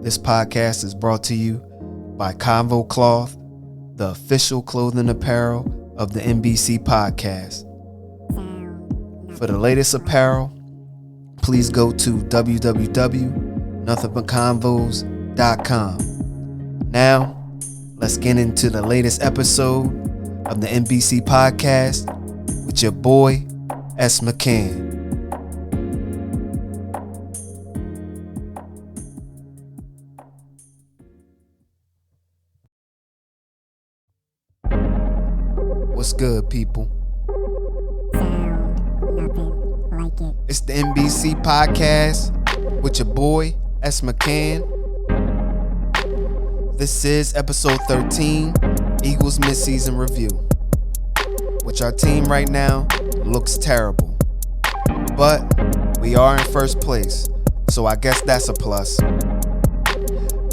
This podcast is brought to you by Convo Cloth, the official clothing apparel of the NBC podcast. For the latest apparel, please go to www.nothingButConvos.com. Now, let's get into the latest episode of the NBC podcast with your boy, S. McCann. What's good, people? It's the NBC podcast with your boy, S. McCann. This is episode 13, Eagles midseason review. Which our team right now looks terrible. But we are in first place, so I guess that's a plus.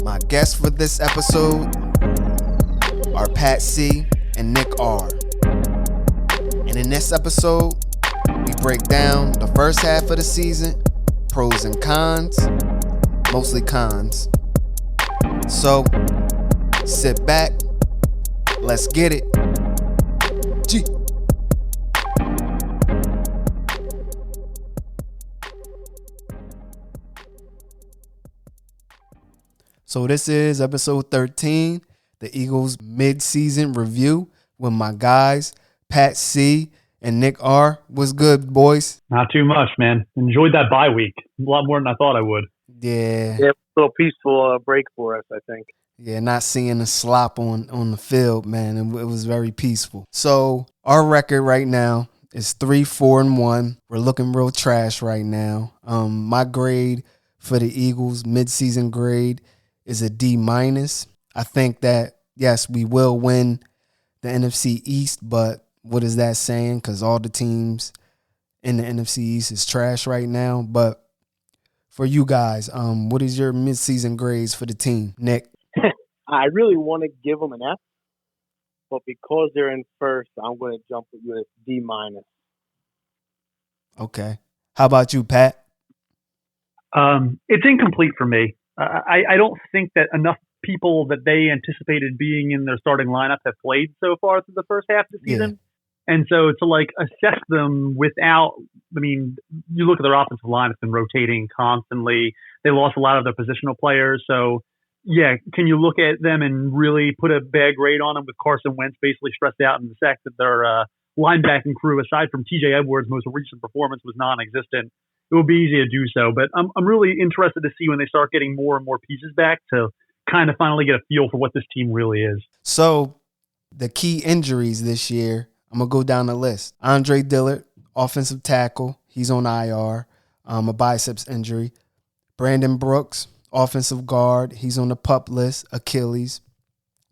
My guests for this episode are Pat C. and Nick R. And in this episode, we break down the first half of the season, pros and cons, mostly cons. So, sit back, let's get it. G. So this is episode 13, the Eagles mid-season review with my guys, Pat C. and Nick R. What's good, boys? Not too much, man. Enjoyed that bye week. A lot more than I thought I would. Yeah. Yeah, a little peaceful break for us, I think. Yeah, not seeing the slop on the field, man. It was very peaceful. So our record right now is 3-4-1. We're looking real trash right now. My grade for the Eagles, midseason grade, is a D-. I think that, yes, we will win the NFC East, but what is that saying? Because all the teams in the NFC East is trash right now. But for you guys, what is your midseason grades for the team? Nick? I really want to give them an F, but because they're in first, I'm going to jump with you at D-. Okay. How about you, Pat? It's incomplete for me. I don't think that enough people that they anticipated being in their starting lineup have played so far through the first half of the season. Yeah. And so to assess them without, you look at their offensive line, it's been rotating constantly. They lost a lot of their positional players. So, yeah, can you look at them and really put a bad grade on them with Carson Wentz basically stressed out in the fact that their linebacking crew, aside from TJ Edwards' most recent performance, was non-existent? It would be easy to do so. But I'm really interested to see when they start getting more and more pieces back to kind of finally get a feel for what this team really is. So the key injuries this year, I'm going to go down the list. Andre Dillard, offensive tackle. He's on IR, a biceps injury. Brandon Brooks, offensive guard. He's on the PUP list, Achilles.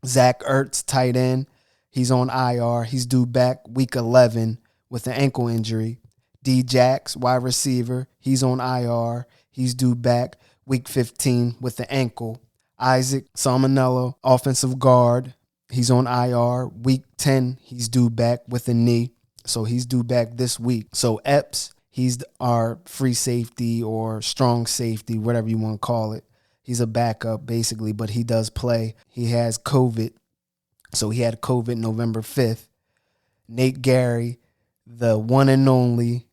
Zach Ertz, tight end. He's on IR. He's due back week 11 with an ankle injury. D. Jax, wide receiver. He's on IR. He's due back week 15 with the ankle. Isaac Salmonello, offensive guard. He's on IR. Week 10, he's due back with a knee. So he's due back this week. So Epps, he's our free safety or strong safety, whatever you want to call it. He's a backup, basically, but he does play. He has COVID. So he had COVID November 5th. Nate Gary, the one and only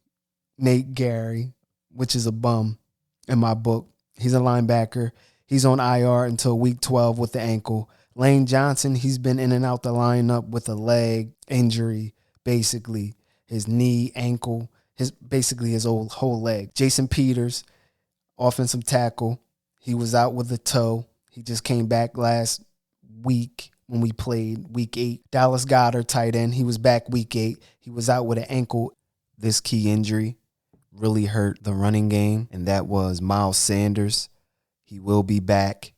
Nate Gary, which is a bum in my book. He's a linebacker. He's on IR until week 12 with the ankle. Lane Johnson, he's been in and out the lineup with a leg injury, basically. His knee, ankle, his whole leg. Jason Peters, offensive tackle. He was out with a toe. He just came back last week when we played week 8. Dallas Goedert, tight end. He was back week 8. He was out with an ankle. This key injury really hurt the running game, and that was Miles Sanders. He will be back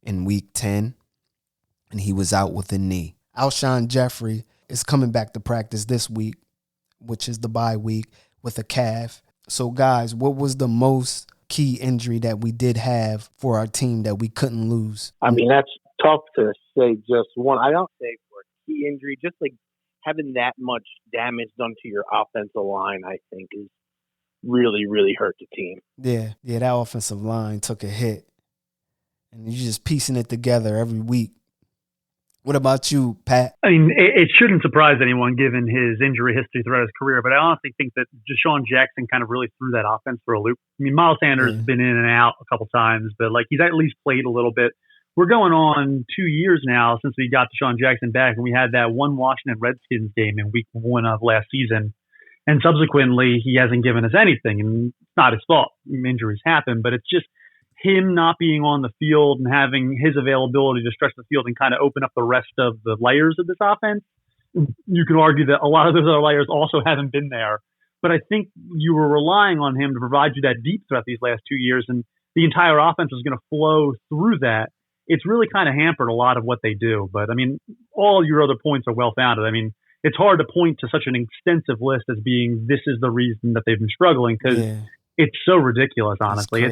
in week 10, and he was out with a knee. Alshon Jeffrey is coming back to practice this week, which is the bye week, with a calf. So, guys, what was the most key injury that we did have for our team that we couldn't lose? I mean, that's tough to say just one. I don't say for a key injury, just having that much damage done to your offensive line, I think, is really, really hurt the team. Yeah, that offensive line took a hit, and you're just piecing it together every week. What about you, Pat? I mean, it shouldn't surprise anyone given his injury history throughout his career, but I honestly think that Deshaun Jackson kind of really threw that offense for a loop. I mean, Miles Sanders has been in and out a couple times, but like he's at least played a little bit. We're going on 2 years now since we got Deshaun Jackson back, and we had that one Washington Redskins game in week 1 of last season. And subsequently, he hasn't given us anything. And it's not his fault. Injuries happen, but it's just him not being on the field and having his availability to stretch the field and kind of open up the rest of the layers of this offense. You can argue that a lot of those other layers also haven't been there. But I think you were relying on him to provide you that deep threat these last 2 years, and the entire offense was going to flow through that. It's really kind of hampered a lot of what they do. But, I mean, all your other points are well-founded. I mean, it's hard to point to such an extensive list as being this is the reason that they've been struggling because it's so ridiculous, honestly.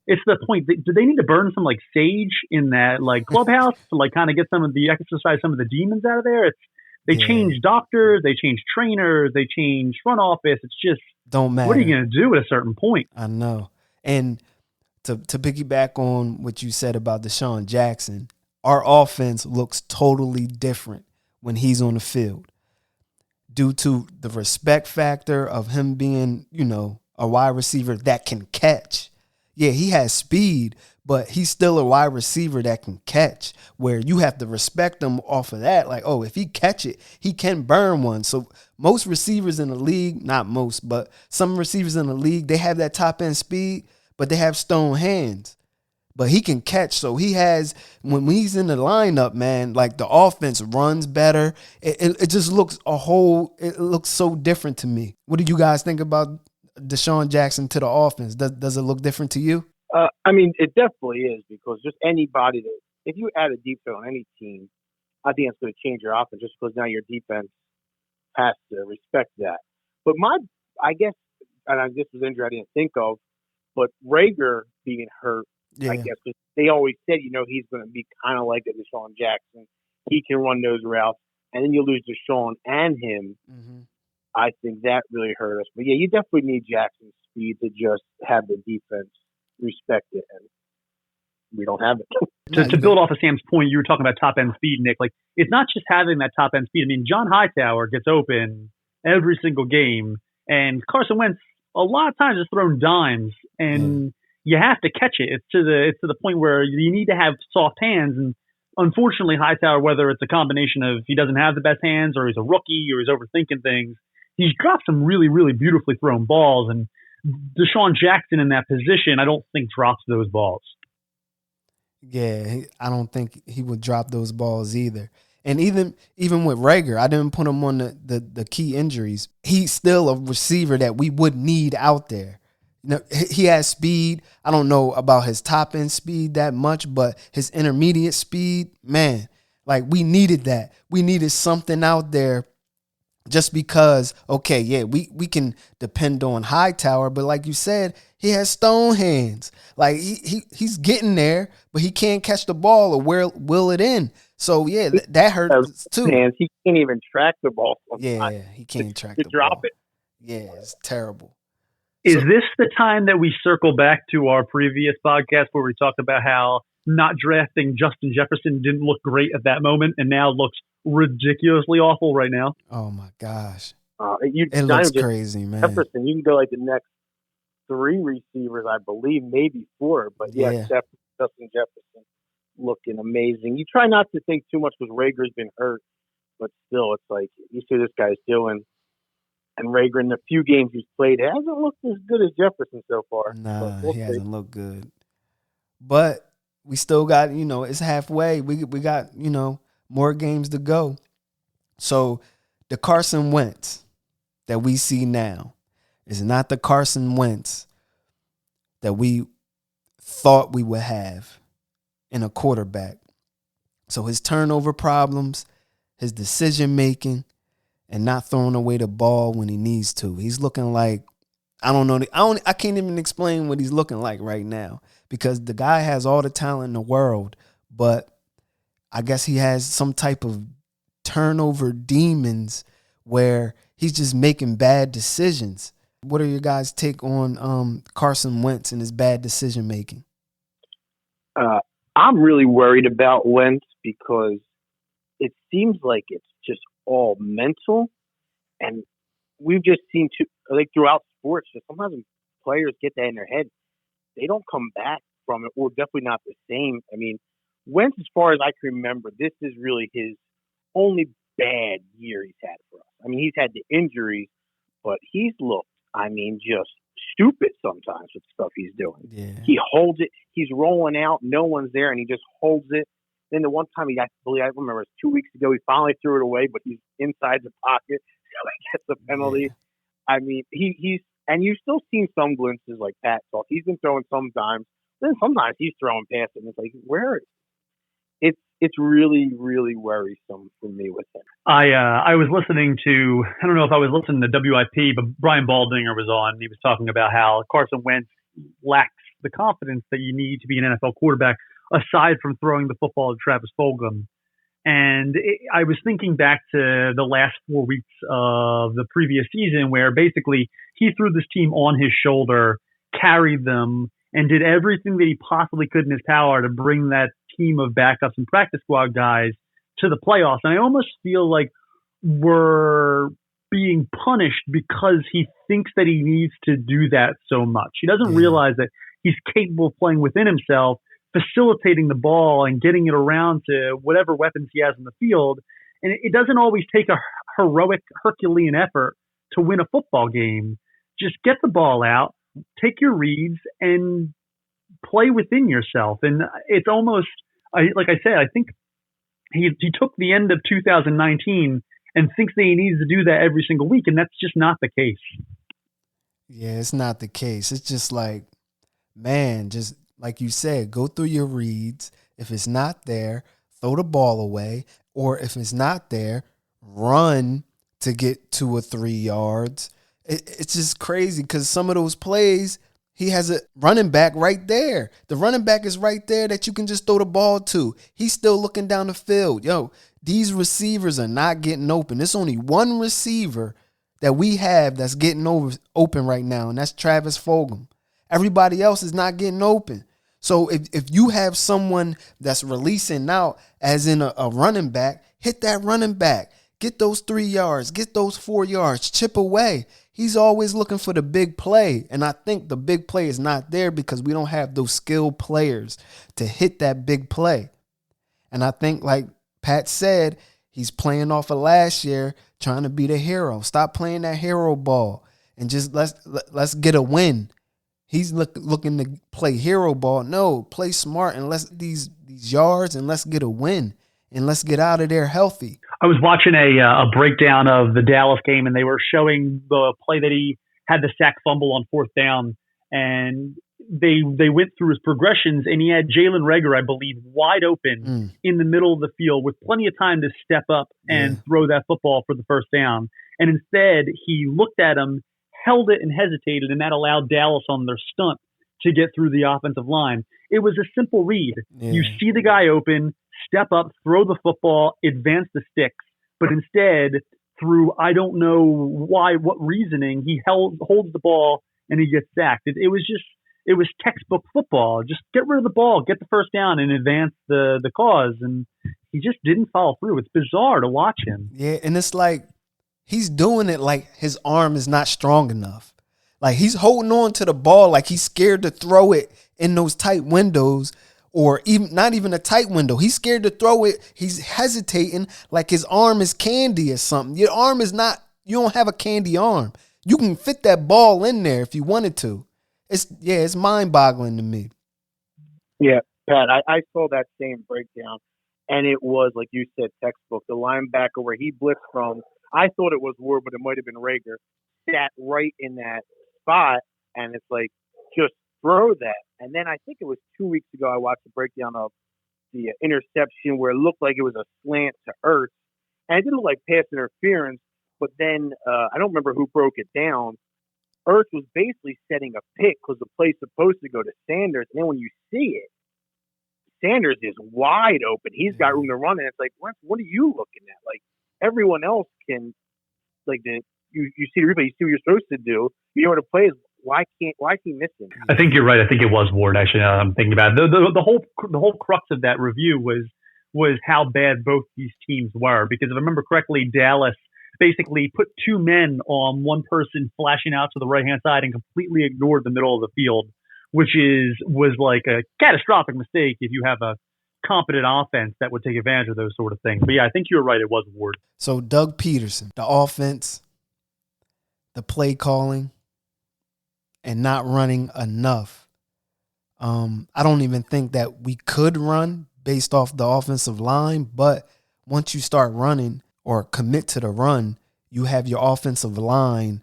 It's the point. Do they need to burn some like sage in that like clubhouse to like kind of get some of the exercise, some of the demons out of there? They change doctors, they change trainers, they change front office. It's just don't matter. What are you going to do at a certain point? I know. And to piggyback on what you said about Deshaun Jackson, our offense looks totally different when he's on the field due to the respect factor of him being, a wide receiver that can catch. Yeah, he has speed, but he's still a wide receiver that can catch, where you have to respect him off of that. Like, oh, if he catch it, he can burn one. So most receivers in the league, not most, but some receivers in the league, they have that top end speed, but they have stone hands. But he can catch, so he has, when he's in the lineup, man, like the offense runs better. It just looks it looks so different to me. What do you guys think about Deshaun Jackson to the offense? Does it look different to you? I mean, it definitely is, because just anybody if you add a defense on any team, I think it's going to change your offense just because now your defense has to respect that. But I guess this was injury I didn't think of, but Rager being hurt, I guess, because they always said, he's going to be kind of like a Deshaun Jackson. He can run those routes, and then you lose Deshaun and him. Mm-hmm. I think that really hurt us. But yeah, you definitely need Jackson's speed to just have the defense respect it, and we don't have it. To build off of Sam's point, you were talking about top-end speed, Nick. Like, it's not just having that top-end speed. I mean, John Hightower gets open every single game, and Carson Wentz a lot of times is throwing dimes, and you have to catch it. It's to the point where you need to have soft hands, and unfortunately, Hightower, whether it's a combination of he doesn't have the best hands or he's a rookie or he's overthinking things, he's dropped some really, really beautifully thrown balls, and Deshaun Jackson in that position, I don't think drops those balls. Yeah, I don't think he would drop those balls either. And even with Rager, I didn't put him on the key injuries. He's still a receiver that we would need out there. He has speed. I don't know about his top end speed that much, but his intermediate speed, man, like we needed that. We needed something out there. Just because, okay, yeah, we can depend on Hightower, but like you said, he has stone hands. Like he's getting there, but he can't catch the ball or will it in. So yeah, that hurts too. Hands. He can't even track the ball. Yeah, he can't track the ball. Drop it. Yeah, it's terrible. Is this the time that we circle back to our previous podcast where we talked about how not drafting Justin Jefferson didn't look great at that moment and now looks ridiculously awful right now? Oh my gosh. It looks crazy, man. Jefferson, you can go like the next 3 receivers, I believe, maybe 4. But yeah. Justin Jefferson looking amazing. You try not to think too much because Rager's been hurt, but still, it's like you see this guy's doing. And Rager, in the few games he's played, hasn't looked as good as Jefferson so far. Nah, he hasn't looked good. But we still got, it's halfway. We got, more games to go. So the Carson Wentz that we see now is not the Carson Wentz that we thought we would have in a quarterback. So his turnover problems, his decision making, and not throwing away the ball when he needs to. He's looking like, I don't know. I can't even explain what he's looking like right now because the guy has all the talent in the world, but I guess he has some type of turnover demons where he's just making bad decisions. What are your guys' take on Carson Wentz and his bad decision making? I'm really worried about Wentz because it seems like it's just all mental, and we've just seen like throughout sports, just sometimes when players get that in their head, they don't come back from it, or definitely not the same. I mean, Wentz, as far as I can remember, this is really his only bad year he's had for us. I mean, he's had the injuries, but he's looked, I mean, just stupid sometimes with stuff he's doing. Yeah. He holds it. He's rolling out. No one's there, and he just holds it. Then the one time I remember it was 2 weeks ago, he finally threw it away, but he's inside the pocket, so he gets a penalty. Yeah. I mean, he's and you've still seen some glimpses like Pat talk. He's been throwing sometimes. Then sometimes he's throwing past it, and it's like, where? It's really, really worrisome for me with him. I was listening to, I don't know if I was listening to WIP, but Brian Baldinger was on. He was talking about how Carson Wentz lacks the confidence that you need to be an NFL quarterback, aside from throwing the football to Travis Fulgham. And I was thinking back to the last 4 weeks of the previous season, where basically he threw this team on his shoulder, carried them, and did everything that he possibly could in his power to bring that team of backups and practice squad guys to the playoffs. And I almost feel like we're being punished because he thinks that he needs to do that so much. He doesn't realize that he's capable of playing within himself, facilitating the ball and getting it around to whatever weapons he has in the field. And it doesn't always take a heroic Herculean effort to win a football game. Just get the ball out, take your reads, and play within yourself. And it's almost, like I said, I think he took the end of 2019 and thinks that he needs to do that every single week, and that's just not the case. Yeah, it's not the case. It's just like, man, just like you said, go through your reads. If it's not there, throw the ball away. Or if it's not there, run to get 2 or 3 yards. It's just crazy because some of those plays, he has a running back right there. The running back is right there that you can just throw the ball to. He's still looking down the field. Yo, these receivers are not getting open. There's only one receiver that we have that's getting open right now, and that's Travis Fulgham. Everybody else is not getting open. So if you have someone that's releasing out, as in a running back, hit that running back. Get those 3 yards. Get those 4 yards. Chip away. He's always looking for the big play. And I think the big play is not there because we don't have those skilled players to hit that big play. And I think, like Pat said, he's playing off of last year, trying to be the hero. Stop playing that hero ball and just let's get a win. He's looking to play hero ball. No, play smart and let's these yards and let's get a win and let's get out of there healthy. I was watching a breakdown of the Dallas game, and they were showing the play that he had the sack fumble on 4th down, and they went through his progressions, and he had Jalen Reagor, I believe, wide open in the middle of the field with plenty of time to step up and throw that football for the 1st down. And instead, he looked at him, held it, and hesitated, and that allowed Dallas on their stunt to get through the offensive line. It was a simple read. Yeah. You see the guy open, step up, throw the football, advance the sticks. But instead, through I don't know what reasoning, he holds the ball and he gets sacked. It was textbook football. Just get rid of the ball, get the 1st down, and advance the cause. And he just didn't follow through. It's bizarre to watch him. Yeah, and it's like he's doing it like his arm is not strong enough. Like he's holding on to the ball like he's scared to throw it in those tight windows, or even not even a tight window. He's scared to throw it. He's hesitating like his arm is candy or something. Your arm is not, you don't have a candy arm. You can fit that ball in there if you wanted to. It's mind-boggling to me. Yeah, Pat, I saw that same breakdown, and it was, like you said, textbook. The linebacker where he blitzed from, I thought it was Ward, but it might have been Reagor, sat right in that spot, and it's like, just throw that. And then I think it was 2 weeks ago, I watched a breakdown of the interception where it looked like it was a slant to Ertz, and it didn't look like pass interference, but then I don't remember who broke it down. Ertz was basically setting a pick because the play's supposed to go to Sanders, and then when you see it, Sanders is wide open. He's got room to run, and it's like, what are you looking at? Like, everyone else can, like, you see the replay, you see what you're supposed to do. be able to play. Why is he missing? I think you're right. I think it was Ward. Actually, now that I'm thinking about it. The whole crux of that review was how bad both these teams were. Because if I remember correctly, Dallas basically put two men on one person flashing out to the right hand side and completely ignored the middle of the field, which was like a catastrophic mistake if you have a competent offense that would take advantage of those sort of things. But yeah, I think you're right. It was Ward. So Doug Peterson, the offense, the play calling, and not running enough. I don't even think that we could run based off the offensive line, but once you start running or commit to the run, you have your offensive line,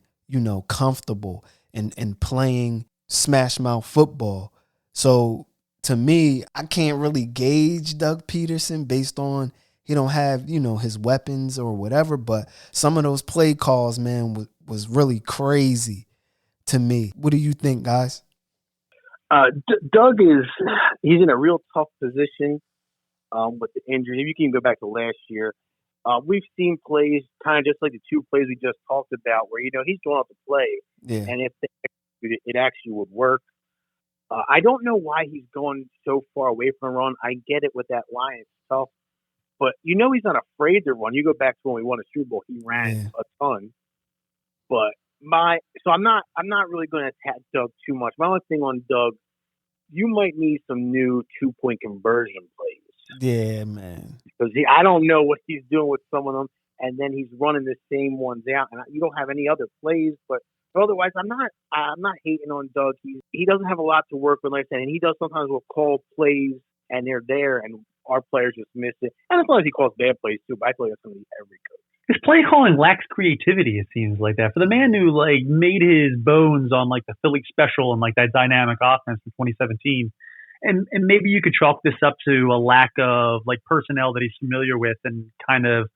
comfortable and playing smash mouth football. So to me, I can't really gauge Doug Peterson based on he don't have, his weapons or whatever, but some of those play calls, man, was really crazy to me. What do you think, guys? Doug he's in a real tough position with the injury. If you can go back to last year, we've seen plays kind of just like the two plays we just talked about where, he's going out to play. Yeah. And if it actually would work. I don't know why he's going so far away from the run. I get it with that line. It's tough. But he's not afraid to run. You go back to when we won a Super Bowl, he ran a ton. But I'm not really going to attack Doug too much. My only thing on Doug, you might need some new 2-point conversion plays. Yeah, man. Because I don't know what he's doing with some of them, and then he's running the same ones out, and you don't have any other plays. But otherwise, I'm not hating on Doug. He doesn't have a lot to work with, like I said, and he does sometimes will call plays, and they're there, and our players just miss it. And as long as he calls bad plays too, but I feel like that's going to be every coach. His play calling lacks creativity, it seems like that. For the man who made his bones on the Philly special and that dynamic offense in 2017, and maybe you could chalk this up to a lack of personnel that he's familiar with and kind of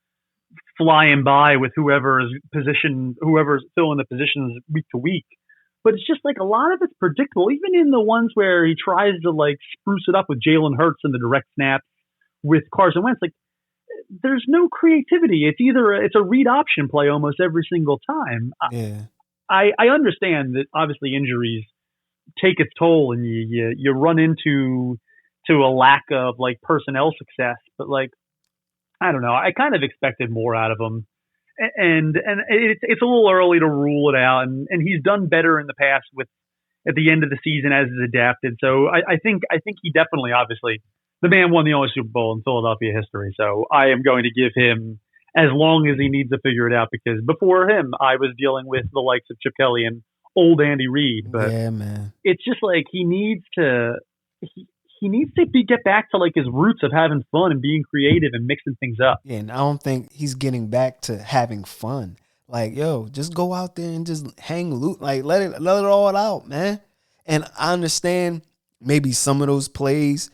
flying by with whoever's filling the positions week to week. But it's just a lot of it's predictable, even in the ones where he tries to spruce it up with Jalen Hurts and the direct snaps with Carson Wentz. There's no creativity. It's a read option play almost every single time. Yeah. I understand that obviously injuries take its toll and you run into a lack of personnel success, but I don't know. I kind of expected more out of him, and it's a little early to rule it out. And he's done better in the past at the end of the season as he's adapted. So I think he definitely, obviously, the man won the only Super Bowl in Philadelphia history. So I am going to give him as long as he needs to figure it out, because before him, I was dealing with the likes of Chip Kelly and old Andy Reid. But yeah, man, it's just he needs to. He needs to get back to his roots of having fun and being creative and mixing things up. Yeah, and I don't think he's getting back to having fun. Just go out there and just hang loose. Let it all out, man. And I understand maybe some of those plays,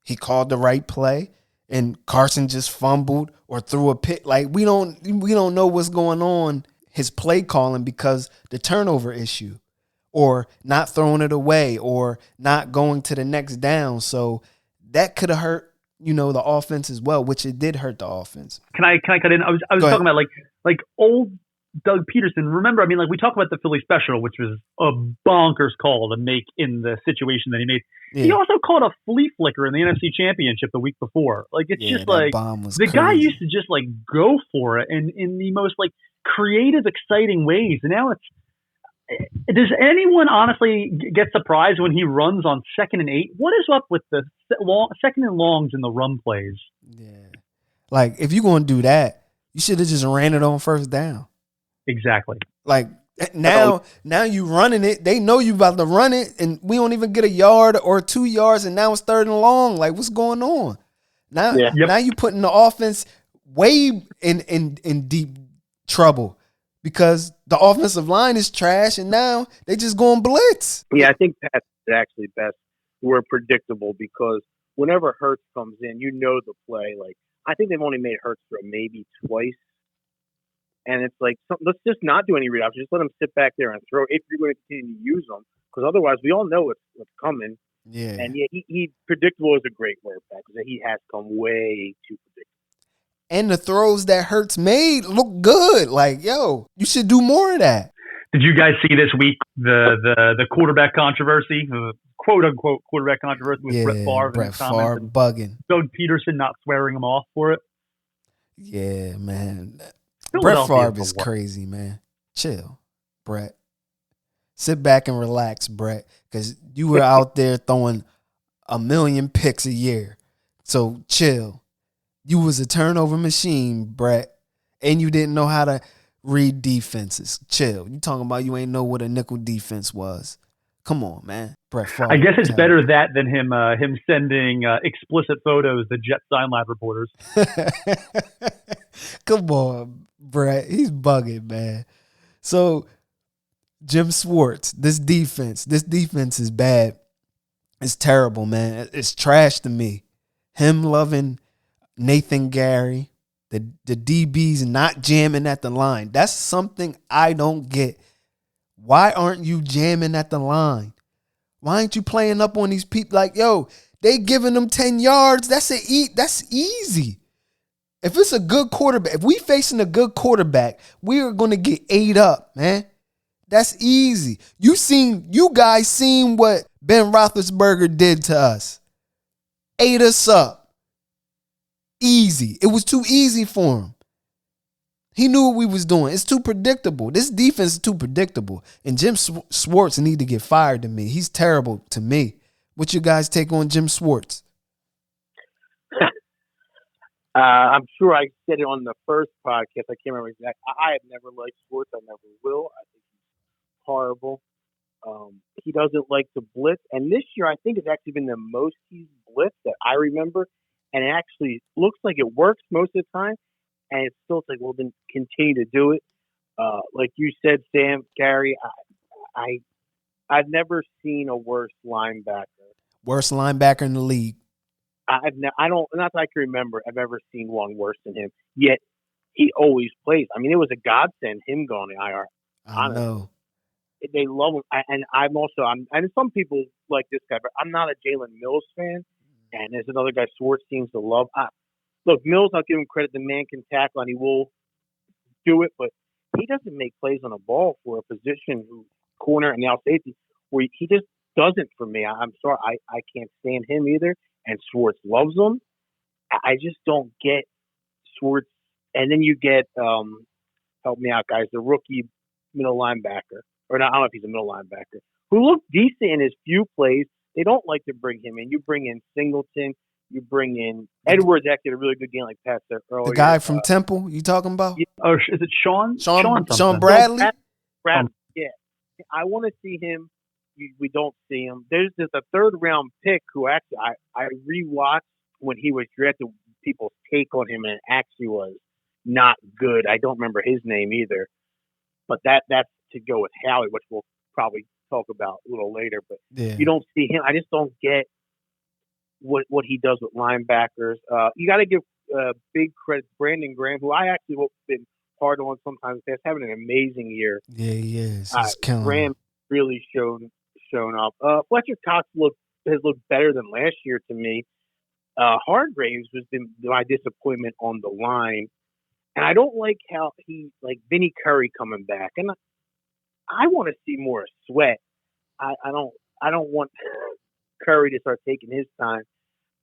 he called the right play and Carson just fumbled or threw a pick. We don't know what's going on, his play calling, because the turnover issue, or not throwing it away, or not going to the next down. So that could have hurt, the offense as well, which it did hurt the offense. Can I cut in? I was talking about old Doug Peterson. Remember, we talk about the Philly special, which was a bonkers call to make in the situation that he made. Yeah. He also called a flea flicker in the NFC Championship the week before. The guy used to just go for it and in the most creative, exciting ways. And now does anyone honestly get surprised when he runs on 2nd and 8? What is up with the second and longs in the run plays? Yeah. If you're going to do that, you should have just ran it on first down. Exactly. Now you running it. They know you about to run it, and we don't even get a yard or 2 yards, and now it's 3rd and long. What's going on? Now you putting the offense way in deep trouble, because the offensive line is trash, and now they just going blitz. Yeah, I think that's actually best. We're predictable, because whenever Hurts comes in, the play. I think they've only made Hurts throw maybe twice. And it's let's just not do any read options. Just let him sit back there and throw if you're going to continue to use them, because otherwise we all know what's coming. Yeah. And he predictable is a great word back, because he has come way too predictable. And the throws that Hurts made look good. You should do more of that. Did you guys see this week the quarterback controversy, the quote unquote quarterback controversy with Brett Favre and his comments and bugging. Doug Peterson not swearing him off for it? Yeah, man. Brett Philadelphia Favre is crazy, man. Chill, Brett. Sit back and relax, Brett, because you were out there throwing 1 million picks a year. So chill. You was a turnover machine, Brett, and you didn't know how to read defenses. Chill. You talking about you ain't know what a nickel defense was. Come on, man. Brett Favre. I guess it's better that than him sending explicit photos to Jet Sideline reporters. Come on, Brett. He's bugging, man. So, Jim Schwartz, this defense is bad. It's terrible, man. It's trash to me. Him loving Nathan Gary, the DBs not jamming at the line. That's something I don't get. Why aren't you jamming at the line? Why aren't you playing up on these people? Like, yo, they giving them 10 yards. That's easy. If it's a good quarterback, if we facing a good quarterback, we are going to get ate up, man. That's easy. You guys seen what Ben Roethlisberger did to us. Ate us up. Easy. It was too easy for him. He knew what we was doing. It's too predictable. This defense is too predictable. And Jim Schwartz need to get fired to me. He's terrible to me. What's your guys' take on Jim Schwartz? I'm sure I said it on the first podcast. I can't remember exactly. I have never liked Schwartz. I never will. I think he's horrible. He doesn't like to blitz. And this year, I think it's actually been the most he's blitzed that I remember. And it actually looks like it works most of the time. And it's still like, well, then continue to do it. Like you said, Sam, Gary, I've never seen a worse linebacker. Worst linebacker in the league. Not that I can remember, I've ever seen one worse than him. Yet he always plays. I mean, it was a godsend him going to IR. I know. They love him, and and some people like this guy, but I'm not a Jalen Mills fan. And there's another guy Schwartz seems to love. Look, Mills, I'll give him credit. The man can tackle, and he will do it, but he doesn't make plays on a ball for a position corner and now safety where he just doesn't for me. I'm sorry, I can't stand him either. And Schwartz loves him. I just don't get Schwartz. And then you get, help me out, guys, the rookie middle linebacker. Or not, I don't know if he's a middle linebacker. Who looked decent in his few plays. They don't like to bring him in. You bring in Singleton. You bring in Edwards. Actually had a really good game like Pat said earlier. The guy from Temple you talking about? Yeah. Or is it Sean? Sean Bradley? Bradley, yeah. I want to see him. We don't see him. There's a third round pick who actually I rewatched when he was drafted. People's take on him, and it actually was not good. I don't remember his name either, but that's to go with Howie, which we'll probably talk about a little later. But You don't see him. I just don't get what he does with linebackers. You got to give big credit to Brandon Graham, who I actually have been hard on sometimes. He's having an amazing year. Yeah, he is. Graham really shown up. Fletcher Cox has looked better than last year to me. Hargraves has been my disappointment on the line, and I don't like how Vinny Curry coming back, and I want to see more Sweat. I don't want Curry to start taking his time,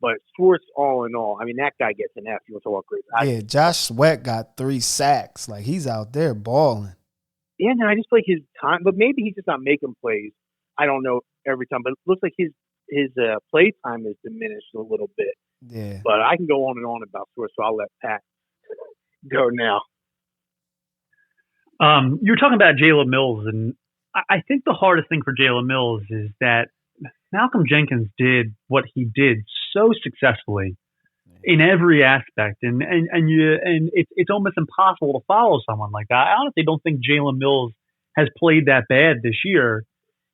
but Schwartz, all in all, I mean that guy gets an F. You want to talk great? Josh Sweat got 3 sacks. Like he's out there balling. Yeah, no, I just like his time, but maybe he's just not making plays. I don't know every time, but it looks like his play time is diminished a little bit. Yeah. But I can go on and on about Schwartz, so I'll let Pat go now. You were talking about Jalen Mills, and I think the hardest thing for Jalen Mills is that Malcolm Jenkins did what he did so successfully in every aspect, and it's almost impossible to follow someone like that. I honestly don't think Jalen Mills has played that bad this year.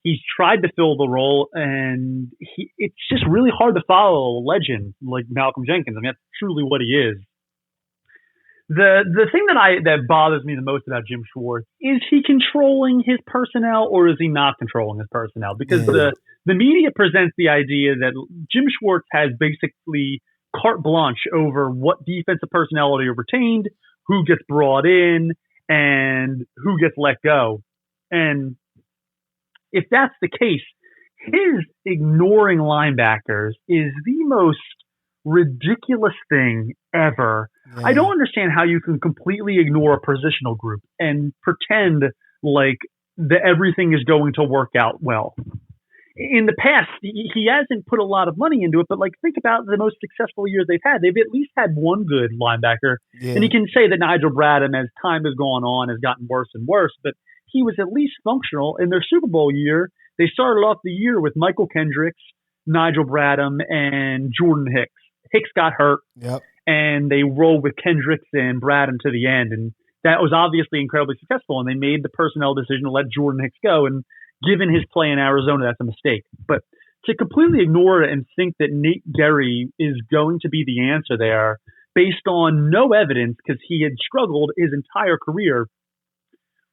He's tried to fill the role, and it's just really hard to follow a legend like Malcolm Jenkins. I mean, that's truly what he is. The thing that bothers me the most about Jim Schwartz is he controlling his personnel or is he not controlling his personnel? Because the media presents the idea that Jim Schwartz has basically carte blanche over what defensive personnel are retained, who gets brought in, and who gets let go. And if that's the case, his ignoring linebackers is the most ridiculous thing ever. Yeah. I don't understand how you can completely ignore a positional group and pretend like that everything is going to work out well. In the past, he hasn't put a lot of money into it, but like think about the most successful years they've had. They've at least had one good linebacker. Yeah. And you can say that Nigel Bradham, as time has gone on, has gotten worse and worse, but he was at least functional. In their Super Bowl year, they started off the year with Michael Kendricks, Nigel Bradham, and Jordan Hicks. Hicks got hurt, Yep. and they rolled with Kendricks and Bradham to the end, and that was obviously incredibly successful, and they made the personnel decision to let Jordan Hicks go, and given his play in Arizona, that's a mistake. But to completely ignore it and think that Nate Gerry is going to be the answer there based on no evidence because he had struggled his entire career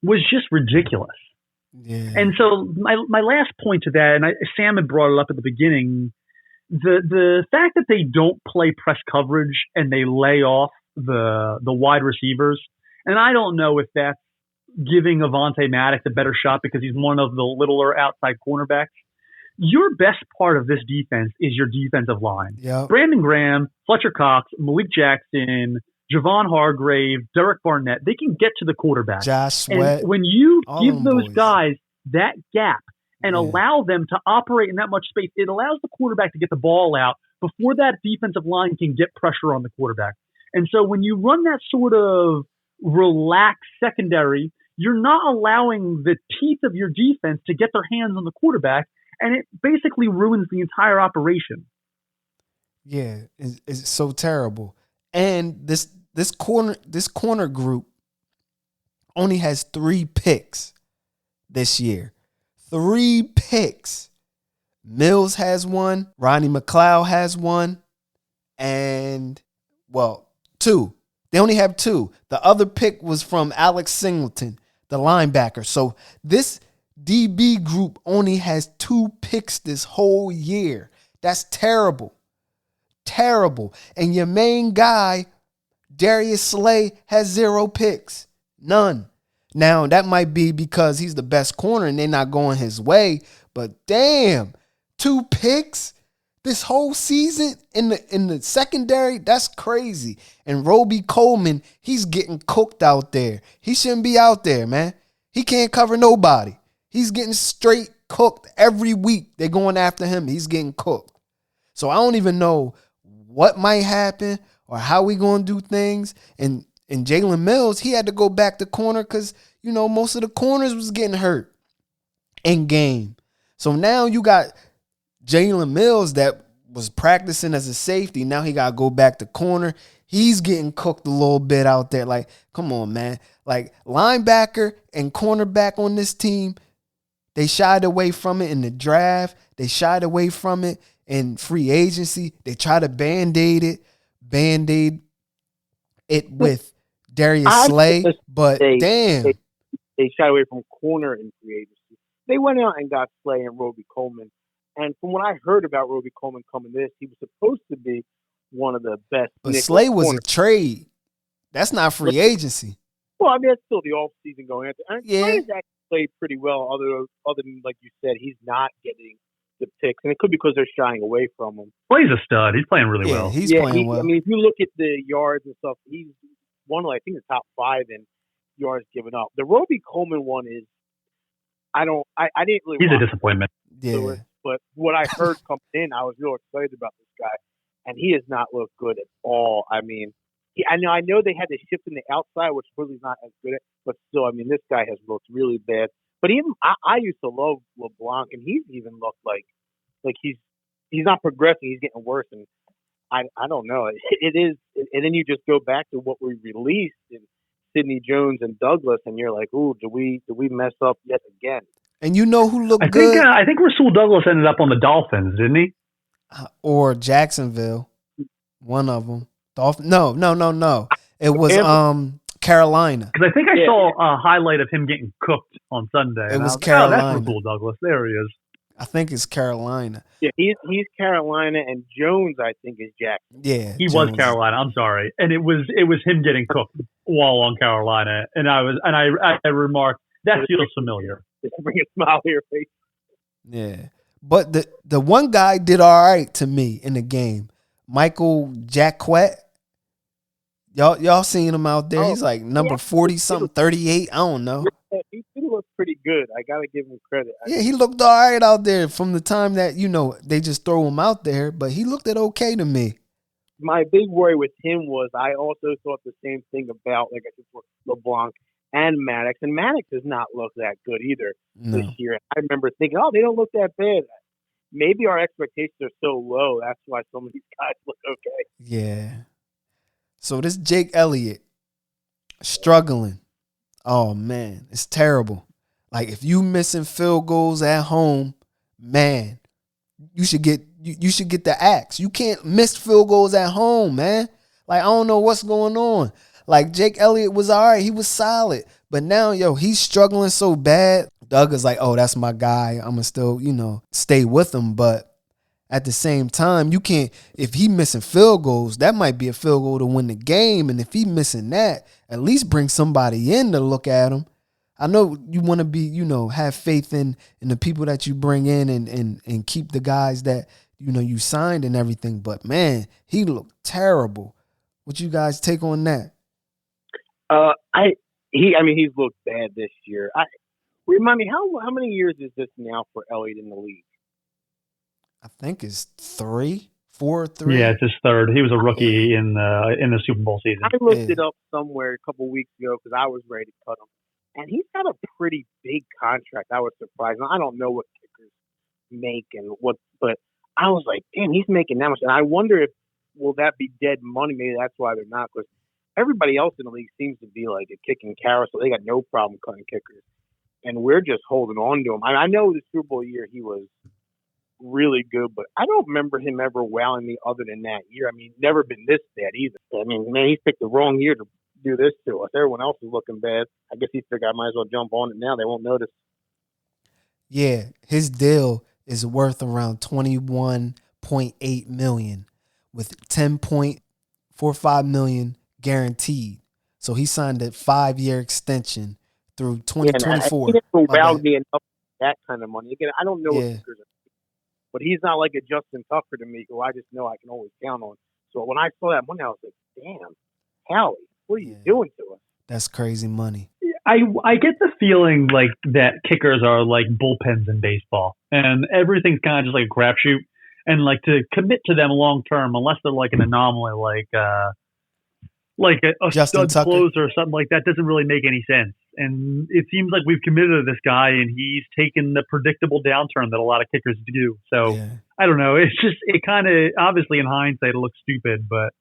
was just ridiculous. Yeah. And so my last point to that, and Sam had brought it up at the beginning, the fact that they don't play press coverage and they lay off the wide receivers, and I don't know if that's giving Avonte Maddox a better shot because he's one of the littler outside cornerbacks. Your best part of this defense is your defensive line. Yep. Brandon Graham, Fletcher Cox, Malik Jackson, Javon Hargrave, Derek Barnett, they can get to the quarterback. Josh Sweat. And when you give them those boys. guys that gap and allow them to operate in that much space, it allows the quarterback to get the ball out before that defensive line can get pressure on the quarterback. And so when you run that sort of relaxed secondary, you're not allowing the teeth of your defense to get their hands on the quarterback, and it basically ruins the entire operation. Yeah, it's so terrible. And this corner group only has 3 picks this year. 3 picks. Mills has 1, Ronnie McLeod has 1, and 2. They only have 2. The other pick was from Alex Singleton, the linebacker. So this DB group only has 2 picks this whole year. That's terrible. Terrible. And your main guy, Darius Slay, has 0 picks. None. Now, that might be because he's the best corner and they're not going his way. But damn, 2 picks this whole season in the secondary, that's crazy. And Roby Coleman, he's getting cooked out there. He shouldn't be out there, man. He can't cover nobody. He's getting straight cooked every week. They're going after him. He's getting cooked. So I don't even know what might happen or how we going to do things. And Jalen Mills, he had to go back to corner because, most of the corners was getting hurt in game. So now you got Jalen Mills that was practicing as a safety. Now he got to go back to corner. He's getting cooked a little bit out there. Like, come on, man. Like, linebacker and cornerback on this team, they shied away from it in the draft. They shied away from it in free agency. They try to band-aid it with Darius Slay. But damn. They shied away from corner in free agency. They went out and got Slay and Roby Coleman. And from what I heard about Roby Coleman coming this, he was supposed to be one of the best. But Slay was a trade. That's not free agency. Well, I mean, that's still the off-season going into. And yeah. Slay's actually played pretty well, other than, like you said, he's not getting the picks. And it could be because they're shying away from him. Slay's a stud. He's playing really well. He's playing well. I mean, if you look at the yards and stuff, he's one of, I think, the top 5 in yards given up. The Roby Coleman one is, I didn't really. He's a disappointment. Yeah. But what I heard coming in, I was real excited about this guy, and he has not looked good at all. I mean, I know they had to shift in the outside, which really is not as good at, but still, I mean, this guy has looked really bad. But even I used to love LeBlanc, and he's even looked like he's not progressing. He's getting worse, and I don't know. It is, and then you just go back to what we released in Sidney Jones and Douglas, and you're like, ooh, do we mess up yet again? And you know who looked good? I think Rasul Douglas ended up on the Dolphins, didn't he? Or Jacksonville. One of them. No. It was Carolina. Because I think I saw a highlight of him getting cooked on Sunday. It was Carolina. Oh, that's Rasul Douglas. There he is. I think it's Carolina. Yeah, he's Carolina, and Jones, I think, is Jackson. Yeah, he was Carolina. I'm sorry, and it was him getting cooked while on Carolina, and I remarked, That feels familiar. Just bring a smile to your face. Yeah. But the one guy did all right to me in the game. Michael Jacquet. Y'all seen him out there. He's like number 40 something, 38. I don't know. He looks pretty good. I got to give him credit. Yeah, he looked all right out there from the time that, they just throw him out there. But he looked at okay to me. My big worry with him was I also thought the same thing about, like I said, for LeBlanc and Maddox. And Maddox does not look that good either this year. I remember thinking, they don't look that bad. Maybe our expectations are so low. That's why some of these guys look okay. Yeah. So this Jake Elliott struggling. Oh, man, it's terrible. Like, if you missing field goals at home, man, you should get the axe. You can't miss field goals at home, man. Like, I don't know what's going on. Like, Jake Elliott was all right. He was solid. But now, he's struggling so bad. Doug is like, oh, that's my guy. I'm going to still, stay with him. But at the same time, you can't, if he missing field goals, that might be a field goal to win the game. And if he missing that, at least bring somebody in to look at him. I know you want to be, have faith in the people that you bring in and keep the guys that, you signed and everything. But, man, he looked terrible. What you guys take on that? He's looked bad this year. Remind me, how many years is this now for Elliott in the league? I think it's 3, 4, 3. Yeah, it's his third. He was a rookie in the Super Bowl season. I looked it up somewhere a couple weeks ago because I was ready to cut him. And he's got a pretty big contract. I was surprised. I don't know what kickers make but I was like, damn, he's making that much. And I wonder will that be dead money? Maybe that's why they're not. Because everybody else in the league seems to be like a kicking carousel. They got no problem cutting kickers. And we're just holding on to him. I know the Super Bowl year he was really good, but I don't remember him ever wowing me other than that year. I mean, never been this bad either. I mean, man, he picked the wrong year to do this to us. Everyone else is looking bad. I guess he figured I might as well jump on it now. They won't notice. Yeah, his deal is worth around $21.8 million with $10.45 million guaranteed. So he signed a 5-year extension through 2024. He never wowed me enough that kind of money. Again, I don't know what kickers are, but he's not like a Justin Tucker to me, who I just know I can always count on. So when I saw that money, I was like, damn, Howie, what are you doing to us? That's crazy money. I get the feeling like that kickers are like bullpens in baseball, and everything's kind of just like a crapshoot. And like to commit to them long term, unless they're like an anomaly, like a Justin stud Tucker. closer or something like that, doesn't really make any sense. And it seems like we've committed to this guy, and he's taken the predictable downturn that a lot of kickers do. So I don't know. It's just it kind of obviously in hindsight it looks stupid, but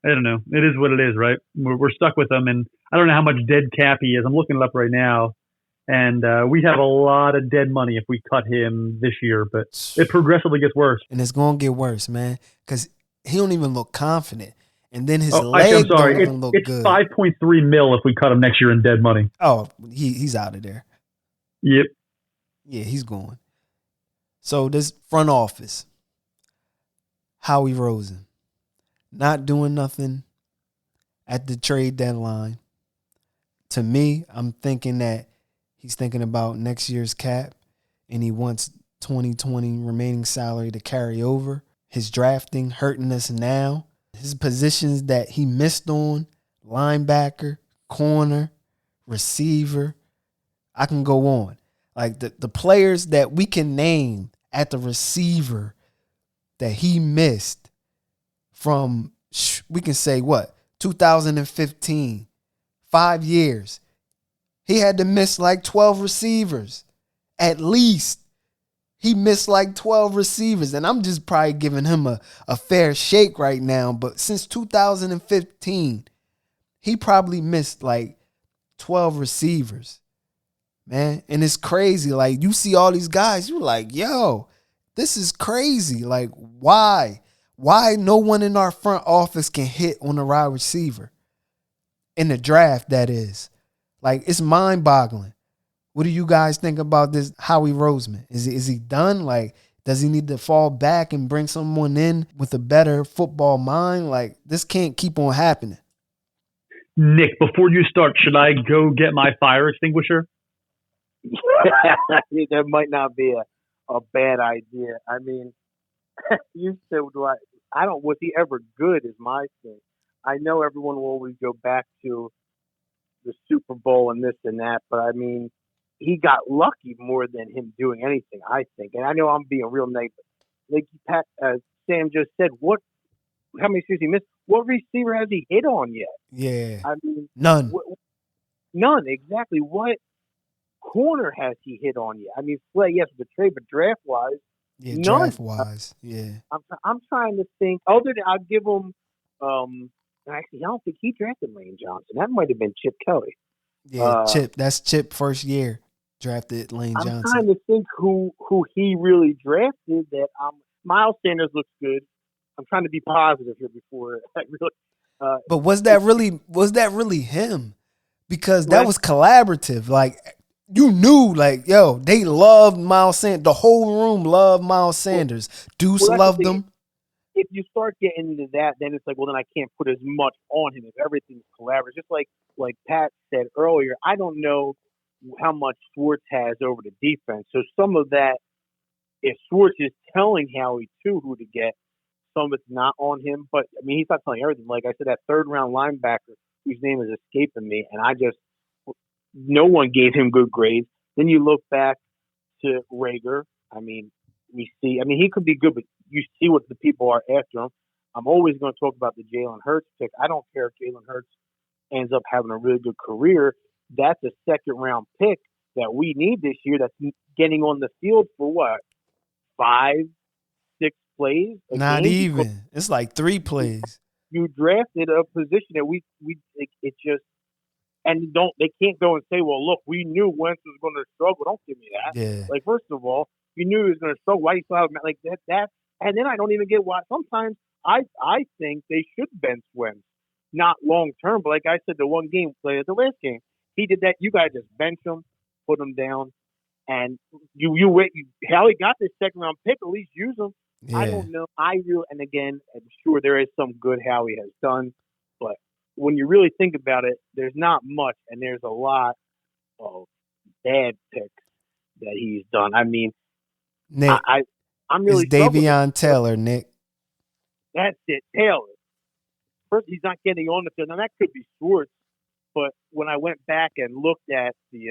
I don't know. It is what it is, right? We're stuck with him, and I don't know how much dead cap he is. I'm looking it up right now, and we have a lot of dead money if we cut him this year, but it progressively gets worse. And it's going to get worse, man, because he don't even look confident. And then his leg don't even look good. It's $5.3 million if we cut him next year in dead money. Oh, he's out of there. Yep. Yeah, he's going. So this front office, Howie Rosen, not doing nothing at the trade deadline. To me, I'm thinking that he's thinking about next year's cap, and he wants 2020 remaining salary to carry over. His drafting hurting us now. His positions that he missed on, linebacker, corner, receiver, I can go on. Like the players that we can name at the receiver that he missed from, we can say 2015, 5 years. He had to miss like 12 receivers, at least. He missed like 12 receivers, and I'm just probably giving him a fair shake right now. But since 2015, he probably missed like 12 receivers, man. And it's crazy. Like, you see all these guys, you're like, yo, this is crazy. Like, why? Why no one in our front office can hit on a wide receiver? In the draft, that is. Like, it's mind-boggling. What do you guys think about this Howie Roseman? Is he done? Like, does he need to fall back and bring someone in with a better football mind? Like, this can't keep on happening. Nick, before you start, should I go get my fire extinguisher? That might not be a bad idea. I mean, you said, I don't, was he ever good is my thing. I know everyone will always go back to the Super Bowl and this and that, but I mean, he got lucky more than him doing anything, I think. And I know I'm being real negative. Like Sam just said, how many series he missed? What receiver has he hit on yet? Yeah. I mean, None. None, exactly. What corner has he hit on yet? I mean, Slay, yes, the trade, but draft wise, Yeah, none. draft wise. Yeah. I'm trying to think. Other than I'll give him. Actually, I don't think he drafted Lane Johnson. That might have been Chip Kelly. Yeah, Chip. That's Chip first year drafted Lane Johnson. I'm trying to think who he really drafted. That Miles Sanders looks good. I'm trying to be positive here before I really. But was that really him? Because that was collaborative. Like, you knew, like, yo, they loved Miles Sanders. The whole room loved Miles Sanders. Deuce loved him. If you start getting into that, then it's like, well, then I can't put as much on him if everything's collaborative. Just like Pat said earlier, I don't know how much Schwartz has over the defense. So some of that, if Schwartz is telling Howie too who to get, some of it's not on him. But I mean, he's not telling everything. Like I said, that third round linebacker whose name is escaping me, and no one gave him good grades. Then you look back to Rager. I mean, he could be good, but you see what the people are after him. I'm always going to talk about the Jalen Hurts pick. I don't care if Jalen Hurts ends up having a really good career. That's a second round pick that we need this year. That's getting on the field for what, 5, 6 plays? Not even. It's like 3 plays. You drafted a position that it just. And they can't go and say, well, look, we knew Wentz was going to struggle. Don't give me that. Yeah. Like, first of all, you knew he was going to struggle. Why do you still have like that? And then I don't even get why. Sometimes I think they should bench Wentz, not long term. But like I said, the one game play, the last game, he did that. You guys just bench him, put him down, and you wait. Howie got this second round pick. At least use him. Yeah. I don't know. And again, I'm sure there is some good Howie has done, but when you really think about it, there's not much, and there's a lot of bad picks that he's done. I mean, Nick, I'm really it's Davion Taylor, Nick. That's it, Taylor. First, he's not getting on the field. Now, that could be Schwartz, but when I went back and looked at the,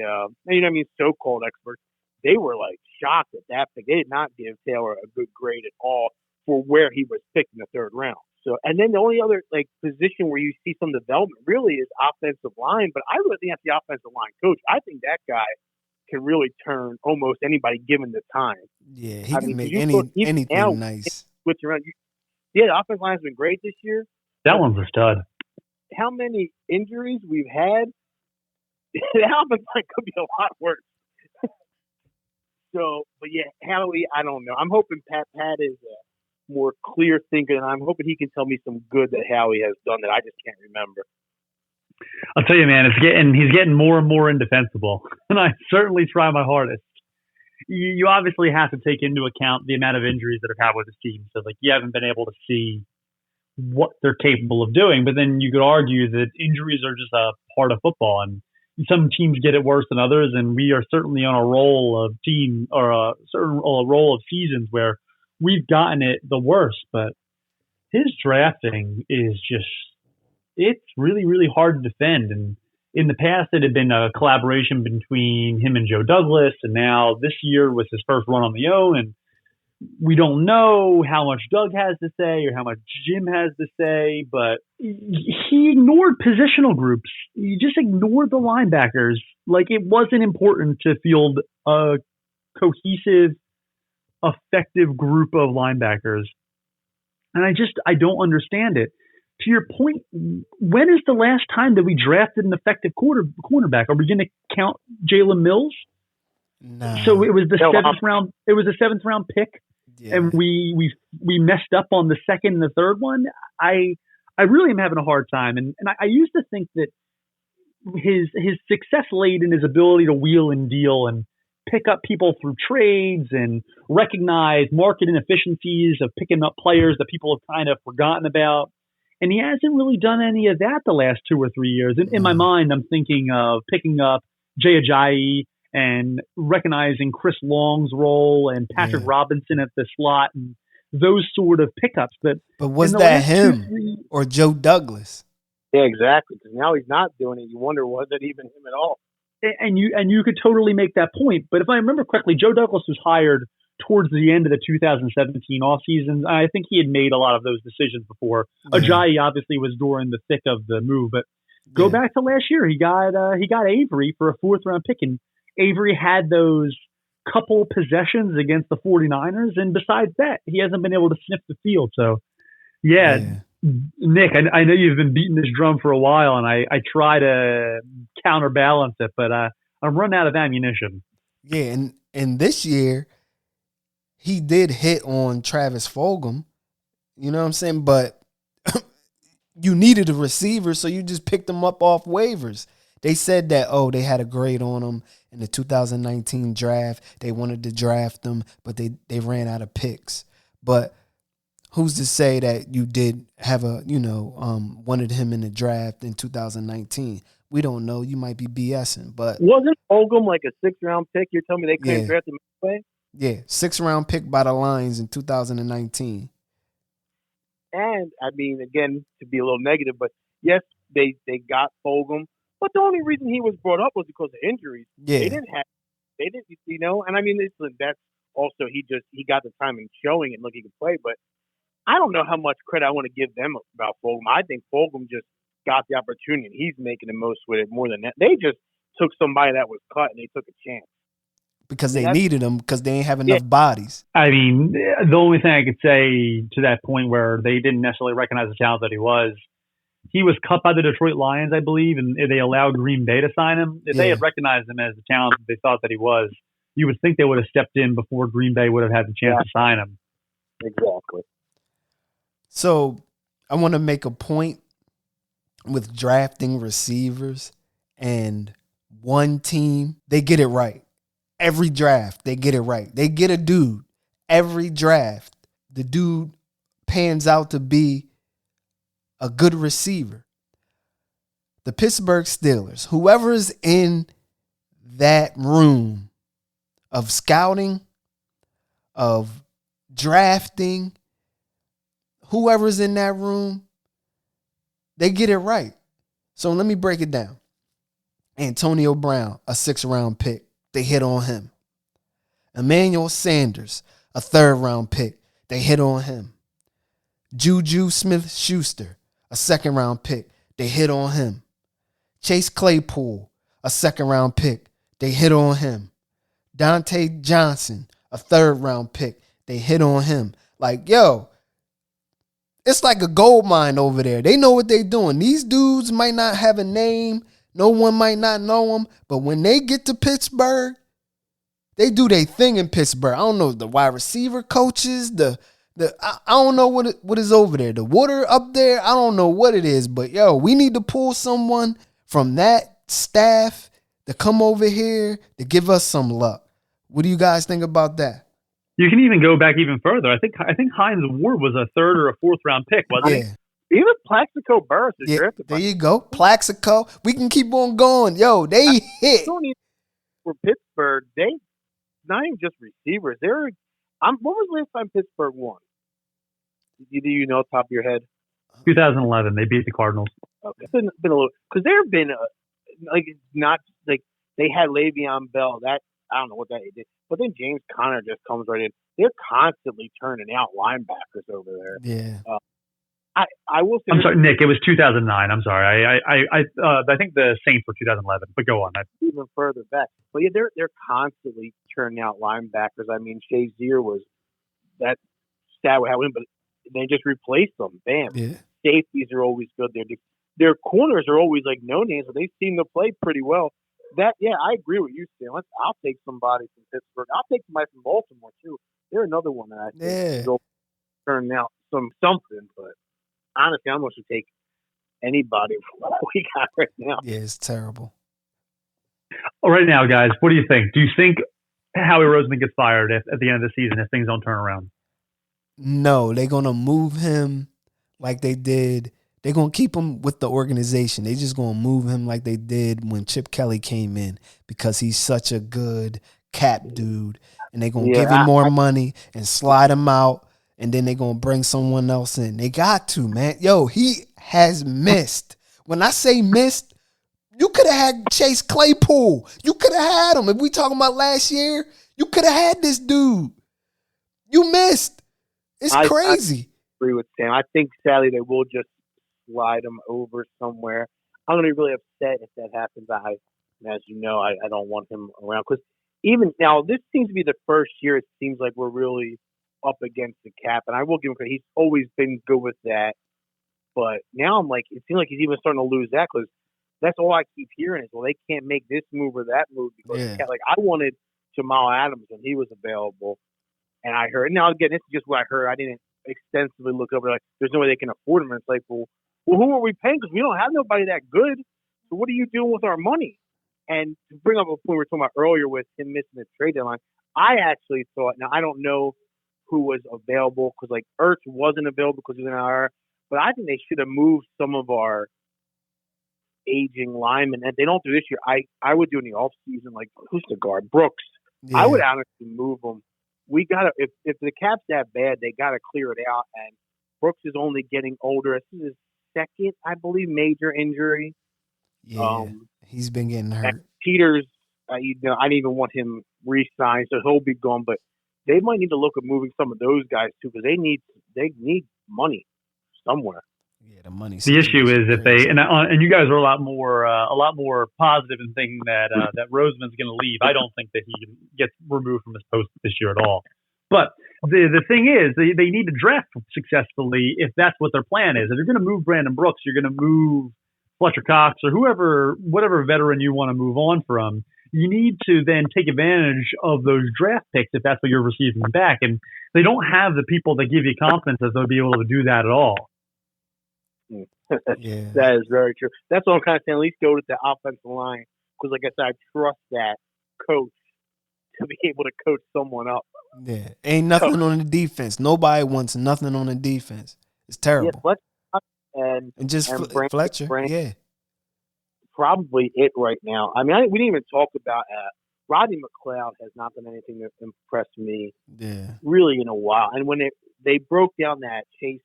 so-called experts, they were, like, shocked at that pick. They did not give Taylor a good grade at all for where he was picked in the third round. So, and then the only other position where you see some development really is offensive line. But I really think that's the offensive line coach. I think that guy can really turn almost anybody given the time. Yeah, he can make anything nice. Switch around. The offensive line has been great this year. That one's a stud. How many injuries we've had? The offensive line could be a lot worse. But yeah, Howie, I don't know. I'm hoping Pat is more clear thinker, and I'm hoping he can tell me some good that Howie has done that I just can't remember. I'll tell you, man, he's getting more and more indefensible, and I certainly try my hardest. You obviously have to take into account the amount of injuries that have had with his team, so you haven't been able to see what they're capable of doing. But then you could argue that injuries are just a part of football, and some teams get it worse than others, and we are certainly on a roll of roll of seasons where we've gotten it the worst. But his drafting is it's really, really hard to defend. And in the past, it had been a collaboration between him and Joe Douglas, and now this year was his first run on the own, and we don't know how much Doug has to say or how much Jim has to say, but he ignored positional groups. He just ignored the linebackers. Like, it wasn't important to field a cohesive, effective group of linebackers. And I don't understand it. To your point, when is the last time that we drafted an effective cornerback? Are we going to count Jalen Mills? No. So it was the seventh round. It was a 7th round pick, and we messed up on the second and the third one. I really am having a hard time, and I used to think that his success laid in his ability to wheel and deal and pick up people through trades and recognize market inefficiencies of picking up players that people have kind of forgotten about. And he hasn't really done any of that the last 2 or 3 years. In my mind, I'm thinking of picking up Jay Ajayi and recognizing Chris Long's role and Patrick Robinson at the slot and those sort of pickups. But was that him or Joe Douglas? Yeah, exactly. Because now he's not doing it. You wonder, was it even him at all? And you could totally make that point. But if I remember correctly, Joe Douglas was hired towards the end of the 2017 offseason. I think he had made a lot of those decisions before. Ajayi obviously was during the thick of the move, but go back to last year. He got Avery for a 4th round pick, and Avery had those couple possessions against the 49ers, and besides that, he hasn't been able to sniff the field. So, Nick, I know you've been beating this drum for a while, and I try to counterbalance it, but I'm running out of ammunition. Yeah, and this year, he did hit on Travis Fulgham, you know what I'm saying? But you needed a receiver, so you just picked him up off waivers. They said that, they had a grade on him in the 2019 draft. They wanted to draft him, but they ran out of picks. But who's to say that you did have wanted him in the draft in 2019? We don't know. You might be BSing, but wasn't Fulgham like a 6th round pick? You're telling me they couldn't draft him anyway? Yeah, 6th round pick by the Lions in 2019. And I mean, again, to be a little negative, but yes, they got Fulgham, but the only reason he was brought up was because of injuries. Yeah, they didn't, and I mean, that's also he got the time in showing it, look, he can play, but I don't know how much credit I want to give them about Fulgham. I think Fulgham just got the opportunity, and he's making the most with it more than that. They just took somebody that was cut and they took a chance. Because they needed him because they ain't have enough bodies. I mean, the only thing I could say to that point where they didn't necessarily recognize the talent that he was cut by the Detroit Lions, I believe, and they allowed Green Bay to sign him. If they had recognized him as the talent that they thought that he was, you would think they would have stepped in before Green Bay would have had the chance to sign him. Exactly. So I want to make a point with drafting receivers, and one team, they get it right. Every draft, they get it right. They get a dude. Every draft, the dude pans out to be a good receiver. The Pittsburgh Steelers, whoever is in that room of scouting, of drafting, whoever's in that room, they get it right. So let me break it down. Antonio Brown, a 6th round pick. They hit on him. Emmanuel Sanders, a 3rd round pick. They hit on him. Juju Smith-Schuster, a 2nd round pick. They hit on him. Chase Claypool, a 2nd round pick. They hit on him. Dante Johnson, a 3rd round pick. They hit on him. Like, yo, it's like a gold mine over there. They know what they're doing. These dudes might not have a name. No one might not know them. But when they get to Pittsburgh, they do their thing in Pittsburgh. I don't know, the wide receiver coaches, I don't know what is over there. The water up there, I don't know what it is. But, yo, we need to pull someone from that staff to come over here to give us some luck. What do you guys think about that? You can even go back even further. I think Hines Ward was a 3rd or a 4th round pick, wasn't he? Even Plaxico Burress is drafted. There you go. Plaxico. We can keep on going. Yo, they hit. For Pittsburgh, they not even just receivers. What was the last time Pittsburgh won? Do you know top of your head? 2011. They beat the Cardinals. Okay. It's been a little, because there have been not like they had Le'Veon Bell. That I don't know what that did, but then James Conner just comes right in. They're constantly turning out linebackers over there. Yeah. I will say. I'm sorry, Nick. It was 2009. I'm sorry. I think the Saints were 2011. But go on. Even further back, but yeah, they're constantly turning out linebackers. I mean, Shazier was that stat would have him, but they just replaced them. Bam. Yeah. Safeties are always good. Their corners are always like no names, but they seem to play pretty well. I agree with you, Stan. I'll take somebody from Pittsburgh. I'll take somebody from Baltimore too. They're another one that I think will turn out something, but. Honestly, I'm going to take anybody from what we got right now. Yeah, it's terrible. All right now, guys, what do you think? Do you think Howie Roseman gets fired at the end of the season if things don't turn around? No, they're going to move him like they did. They're going to keep him with the organization. They just going to move him like they did when Chip Kelly came in because he's such a good cap dude. And they're going to give him more money and slide him out. And then they're going to bring someone else in. They got to, man. Yo, he has missed. When I say missed, you could have had Chase Claypool. You could have had him. If we talking about last year, you could have had this dude. You missed. It's crazy. I agree with Sam. I think, sadly, they will just slide him over somewhere. I'm going to be really upset if that happens. As you know, I don't want him around. Because even now, this seems to be the first year it seems like we're really up against the cap. And I will give him credit. He's always been good with that. But now I'm like, it seems like he's even starting to lose that because that's all I keep hearing is, well, they can't make this move or that move because like I wanted Jamal Adams when he was available. And I heard, now again, this is just what I heard. I didn't extensively look over, like, there's no way they can afford him. And it's like, well, who are we paying? Because we don't have nobody that good. So what are you doing with our money? And to bring up a point we were talking about earlier with him missing the trade deadline, I actually thought, now I don't know who was available because, like, Ertz wasn't available because he was in IR, but I think they should have moved some of our aging linemen. And if they don't do this year, I would do in the offseason, like, who's the guard? Brooks. Yeah. I would honestly move them. We got to, if the cap's that bad, they got to clear it out. And Brooks is only getting older. This is his second, I believe, major injury. Yeah, he's been getting hurt. Peters, I didn't even want him re-signed, so he'll be gone. But they might need to look at moving some of those guys too, because they need money somewhere. Yeah, the money. The issue is if they and you guys are a lot more positive in thinking that that Roseman's going to leave. I don't think that he gets removed from his post this year at all. But the thing is, they need to draft successfully if that's what their plan is. If you're going to move Brandon Brooks, you're going to move Fletcher Cox or whatever veteran you want to move on from. You need to then take advantage of those draft picks if that's what you're receiving back. And they don't have the people that give you confidence that they'll be able to do that at all. Yeah. That is very true. That's what I'm kind of saying. At least go to the offensive line because, like I said, I trust that coach to be able to coach someone up. Yeah, ain't nothing on the defense. Nobody wants nothing on the defense. It's terrible. Yeah, Fletcher and just Fletcher. Yeah, probably it right now. I mean, we didn't even talk about Rodney McLeod has not done anything to impress me. Yeah, really in a while. And when they broke down that Chase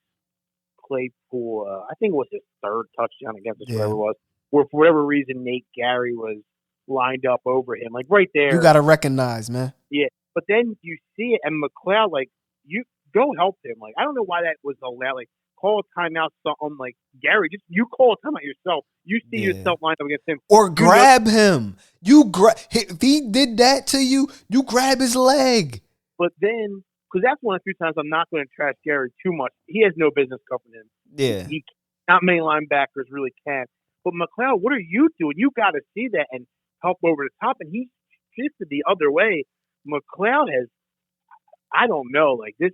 Claypool, I think it was his third touchdown against us, whatever it was, where for whatever reason Nate Gary was lined up over him, like right there. You got to recognize, man. Yeah, but then you see it, and McLeod, like, you go help him. Like, I don't know why that was allowed. Like, call a timeout, something like Gary. Just you call a timeout yourself. You see yourself lined up against him, or grab him. If he did that to you, you grab his leg. But then, because that's one of the few times I'm not going to trash Gary too much. He has no business covering him. Yeah, not many linebackers really can. But McLeod, what are you doing? You got to see that and help over the top. And he shifted the other way. McLeod has, I don't know, like this.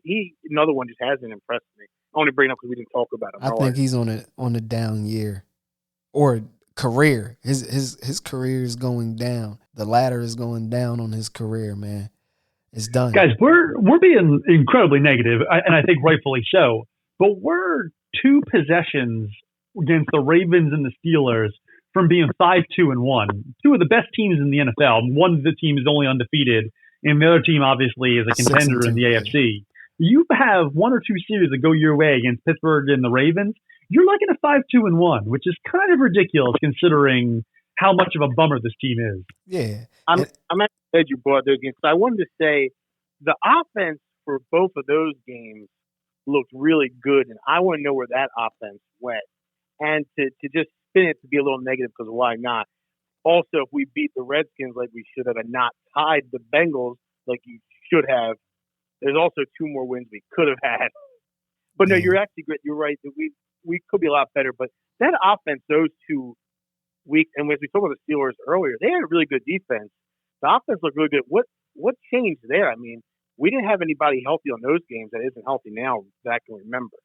Another one just hasn't impressed me. I want to bring it up because we didn't talk about him. I think he's on a down year or career. His career is going down. The ladder is going down on his career, man. It's done. Guys, we're being incredibly negative, and I think rightfully so. But we're 2 possessions against the Ravens and the Steelers from being 5-2-1. 2 of the best teams in the NFL. One of the teams is only undefeated, and the other team obviously is a contender in the AFC. You have 1 or 2 series that go your way against Pittsburgh and the Ravens. You're looking at 5-2-1, which is kind of ridiculous considering how much of a bummer this team is. Yeah, I'm actually glad you brought those games. I wanted to say the offense for both of those games looked really good, and I want to know where that offense went. And to just spin it to be a little negative, because why not? Also, if we beat the Redskins like we should have and not tied the Bengals like you should have, there's also 2 more wins we could have had. But no, you're actually great. You're right. We could be a lot better. But that offense, those 2 weeks, and as we talked about the Steelers earlier, they had a really good defense. The offense looked really good. What changed there? I mean, we didn't have anybody healthy on those games that isn't healthy now that I can remember.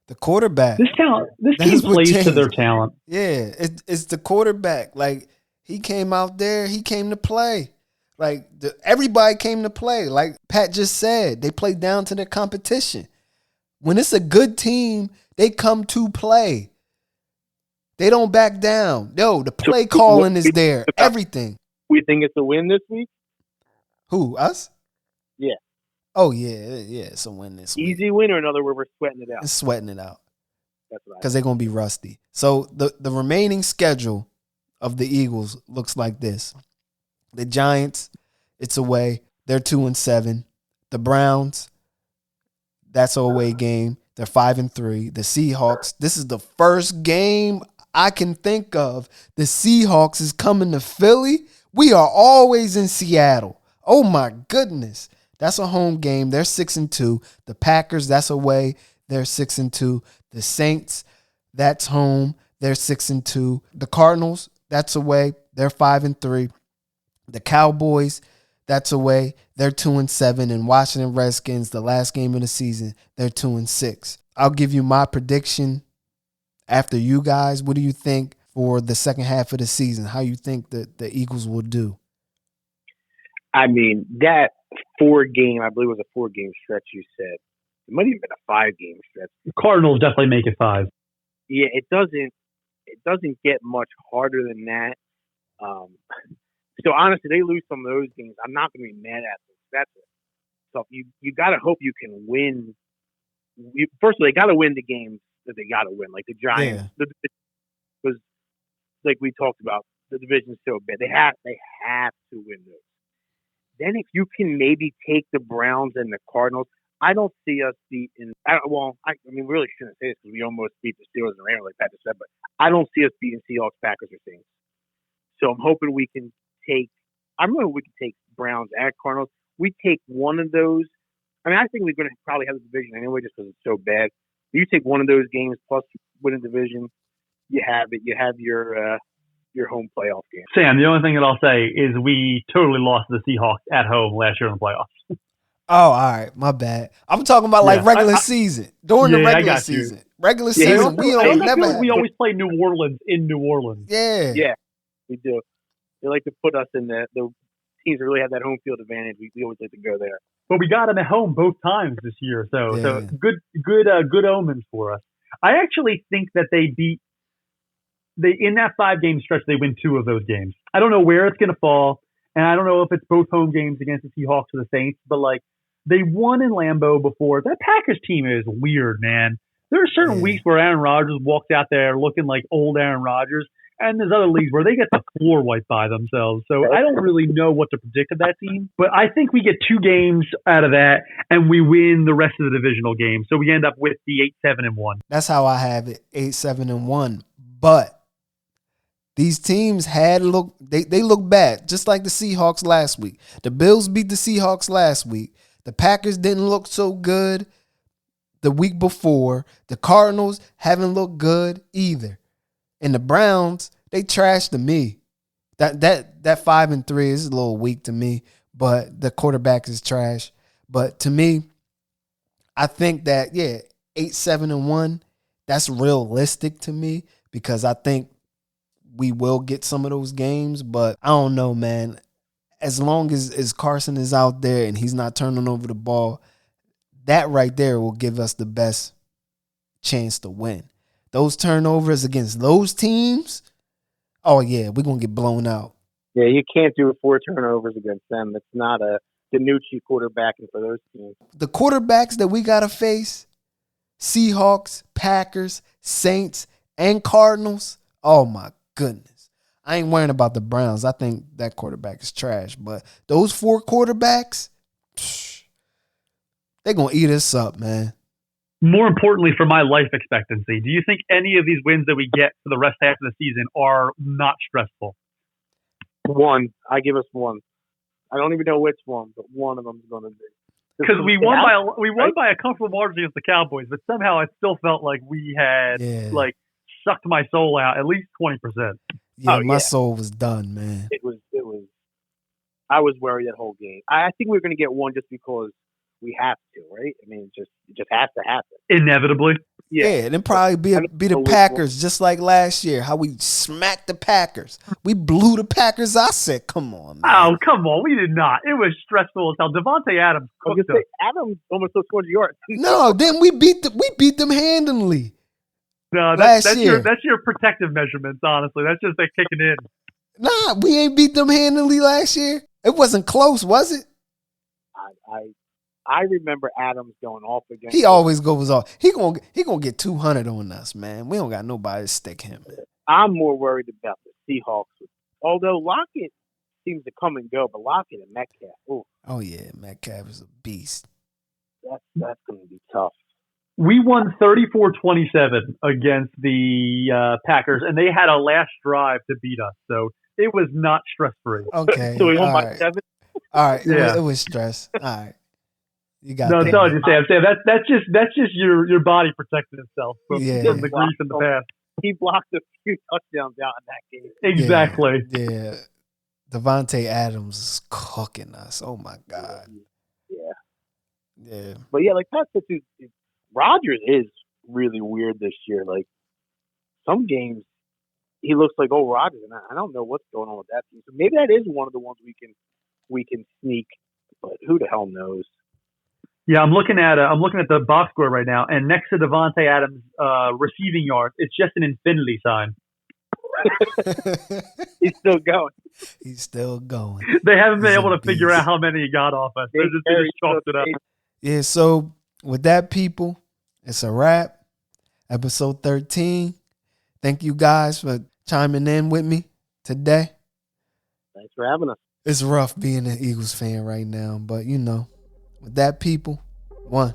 The quarterback. This team plays to their talent. Yeah, it's the quarterback. Like, he came out there, he came to play. Like, everybody came to play. Like Pat just said, they played down to their competition. When it's a good team, they come to play. They don't back down. Yo, the play calling is there. Everything. We think it's a win this week? Who, us? Yeah. Oh, yeah, it's a win this week. Easy win, or in other words, we're sweating it out? It's sweating it out. That's right. Because they're going to be rusty. So the remaining schedule of the Eagles looks like this. The Giants, it's away. They're 2-7. The Browns, that's an away game. They're 5-3. The Seahawks, this is the first game I can think of. The Seahawks is coming to Philly. We are always in Seattle. Oh my goodness. That's a home game. They're 6-2. The Packers, that's away. They're 6-2. The Saints, that's home. They're 6-2. The Cardinals, that's away. They're 5-3. The Cowboys, that's away. They're 2-7. And Washington Redskins, the last game of the season, they're 2-6. I'll give you my prediction after you guys. What do you think for the second half of the season? How you think that the Eagles will do? I mean, that 4-game, I believe it was a 4-game stretch you said. It might even been a 5-game stretch. The Cardinals definitely make it 5. Yeah, it doesn't get much harder than that. So honestly, they lose some of those games, I'm not going to be mad at them. That's it. So you got to hope you can win. First of all, they got to win the games that they got to win, like the Giants. Yeah. Because, like we talked about, the division's so bad. They have to win those. Then if you can maybe take the Browns and the Cardinals, I don't see us beating. I mean, we really shouldn't say this because we almost beat the Steelers and Rams, like Pat just said. But I don't see us beating Seahawks, Packers, or Saints. So I'm hoping we can take. I'm hoping we can take Browns and Cardinals. We take one of those. I mean, I think we're going to probably have the division anyway, just because it's so bad. You take one of those games plus win a division, you have it. You have your home playoff game. Sam, the only thing that I'll say is we totally lost to the Seahawks at home last year in the playoffs. Oh, all right. My bad. I'm talking about like regular season. During the regular season. You. Regular season, we don't never. We always play New Orleans in New Orleans. Yeah. Yeah, we do. They like to put us in the teams that really have that home field advantage. We always like to go there. But we got them at home both times this year, so good omens for us. I actually think that they in that 5-game stretch they win 2 of those games. I don't know where it's going to fall, and I don't know if it's both home games against the Seahawks or the Saints, but like they won in Lambeau before. That Packers team is weird, man. There are certain weeks where Aaron Rodgers walks out there looking like old Aaron Rodgers, and there's other leagues where they get the floor wiped by themselves. So I don't really know what to predict of that team. But I think we get 2 games out of that, and we win the rest of the divisional games. So we end up with the 8-7-1. That's how I have it, 8-7-1. But these teams they look bad, just like the Seahawks last week. The Bills beat the Seahawks last week. The Packers didn't look so good the week before. The Cardinals haven't looked good either. And the Browns, they trashed to me. That 5-3 is a little weak to me, but the quarterback is trash. But to me, I think that 8-7-1, that's realistic to me because I think we will get some of those games, but I don't know, man. As long as Carson is out there and he's not turning over the ball, that right there will give us the best chance to win. Those turnovers against those teams, oh, yeah, we're going to get blown out. Yeah, you can't do 4 turnovers against them. It's not a Danucci quarterbacking for those teams. The quarterbacks that we got to face, Seahawks, Packers, Saints, and Cardinals, oh, my goodness. I ain't worrying about the Browns. I think that quarterback is trash. But those 4 quarterbacks, they're going to eat us up, man. More importantly, for my life expectancy, do you think any of these wins that we get for the rest half of the season are not stressful? 1. I give us 1. I don't even know which one, but one of them is going to be. Because we won by a comfortable margin against the Cowboys, but somehow I still felt like we had sucked my soul out at least 20%. Yeah, my soul was done, man. It was. I was worried that whole game. I think we're going to get 1 just because we have to, right? I mean, it just has to happen. Inevitably. Yeah, and then probably be the Packers just like last year. How we smacked the Packers. We blew the Packers. I said, come on, man. Oh, come on. We did not. It was stressful as hell. Devontae Adams cooked us. Adams almost took 400 yards. No, then we beat them handily. No, that's your protective measurements, honestly. That's just like kicking in. Nah, we ain't beat them handily last year. It wasn't close, was it? I remember Adams going off against. He always goes off. He gonna get 200 on us, man. We don't got nobody to stick him. I'm more worried about the Seahawks. Although Lockett seems to come and go, but Lockett and Metcalf. Ooh. Oh yeah, Metcalf is a beast. That's going to be tough. We won 34-27 against the Packers, and they had a last drive to beat us, so it was not stress-free. Okay. So we won by 7? All right. Yeah. It was stress. All right. You got no, that. no, Sam. That's just your body protecting itself from the grief in the past. He blocked a few touchdowns out in that game. Exactly. Yeah. Devontae Adams is cooking us. Oh my God. Yeah. But yeah, like Pat said, Rodgers is really weird this year. Like some games, he looks like Rodgers, and I don't know what's going on with that team. So maybe that is one of the ones we can sneak, but who the hell knows? Yeah, I'm looking at the box score right now, and next to Devontae Adams' receiving yards, it's just an infinity sign. He's still going. He's still going. They haven't been able to figure out how many he got off us. They just chalked it up. Yeah, so with that, people, it's a wrap. Episode 13. Thank you guys for chiming in with me today. Thanks for having us. It's rough being an Eagles fan right now, but with that, people, one.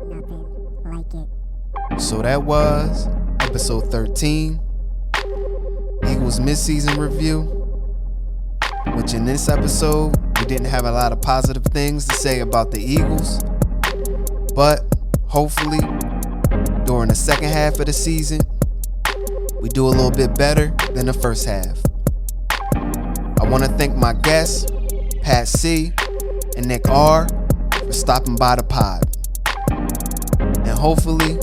Nothing like it. So that was episode 13, Eagles midseason review, which in this episode, we didn't have a lot of positive things to say about the Eagles, but hopefully during the second half of the season, we do a little bit better than the first half. I want to thank my guests, Pat C. and Nick R. for stopping by the pod. And hopefully,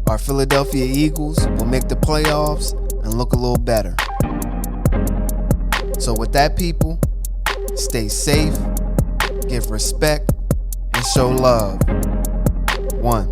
our Philadelphia Eagles will make the playoffs and look a little better. So with that, people, stay safe, give respect, and show love. One.